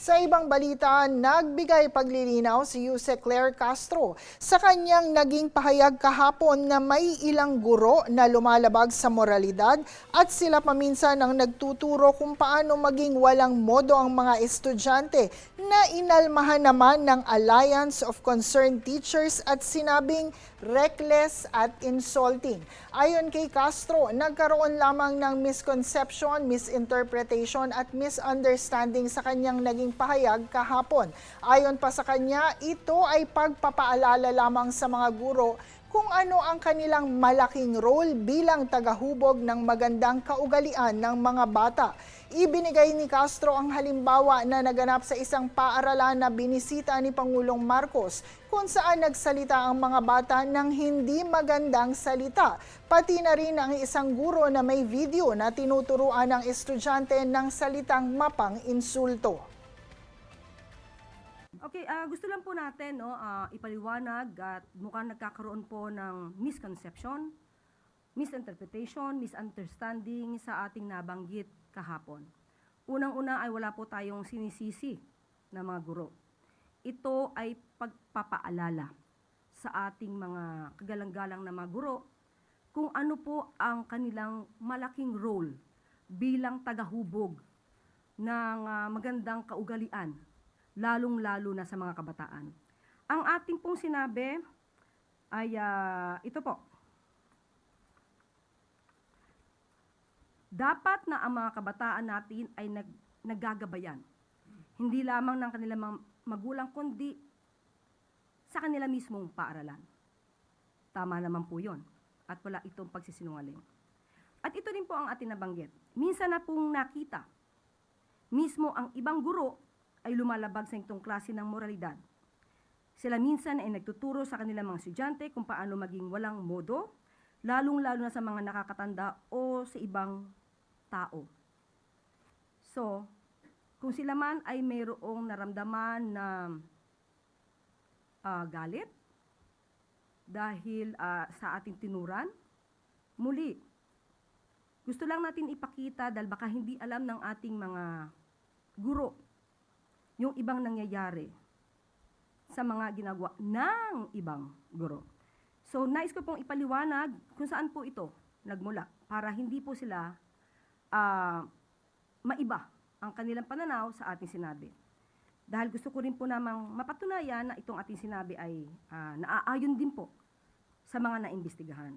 Sa ibang balita, nagbigay paglilinaw si Yuse Claire Castro sa kanyang naging pahayag kahapon na may ilang guro na lumalabag sa moralidad at sila paminsan ang nagtuturo kung paano maging walang modo ang mga estudyante na inalmahan naman ng Alliance of Concerned Teachers at sinabing reckless at insulting. Ayon kay Castro, nagkaroon lamang ng misconception, misinterpretation at misunderstanding sa kanyang naging pahayag kahapon. Ayon pa sa kanya, ito ay pagpapaalala lamang sa mga guro kung ano ang kanilang malaking role bilang tagahubog ng magandang kaugalian ng mga bata. Ibinigay ni Castro ang halimbawa na naganap sa isang paaralan na binisita ni Pangulong Marcos kung saan nagsalita ang mga bata ng hindi magandang salita. Pati na rin ang isang guro na may video na tinuturuan ng estudyante ng salitang mapang-insulto. Okay, gusto lang po natin ipaliwanag at mukhang nagkakaroon po ng misconception, misinterpretation, misunderstanding sa ating nabanggit kahapon. Unang-una ay wala po tayong sinisisi na mga guro. Ito ay pagpapaalala sa ating mga kagalang-galang na mga guro kung ano po ang kanilang malaking role bilang tagahubog ng magandang kaugalian, lalong-lalo na sa mga kabataan. Ang ating pong sinabi ay ito po. Dapat na ang mga kabataan natin ay naggagabayan. Hindi lamang ng kanilang magulang, kundi sa kanila mismong paaralan. Tama naman po yun. At wala itong pagsisinungaling. At ito din po ang ating nabanggit. Minsan na pong nakita, mismo ang ibang guro ay lumalabag sa itong klase ng moralidad. Sila minsan ay nagtuturo sa kanilang mga estudyante kung paano maging walang modo, lalong-lalo na sa mga nakakatanda o sa ibang tao. So, kung sila man ay mayroong naramdaman na galit dahil sa ating tinuran, muli, gusto lang natin ipakita dahil baka hindi alam ng ating mga guro yung ibang nangyayari sa mga ginagawa ng ibang guro. So, nais ko pong ipaliwanag kung saan po ito nagmula para hindi po sila maiba ang kanilang pananaw sa ating sinabi. Dahil gusto ko rin po namang mapatunayan na itong ating sinabi ay naaayon din po sa mga naimbestigahan.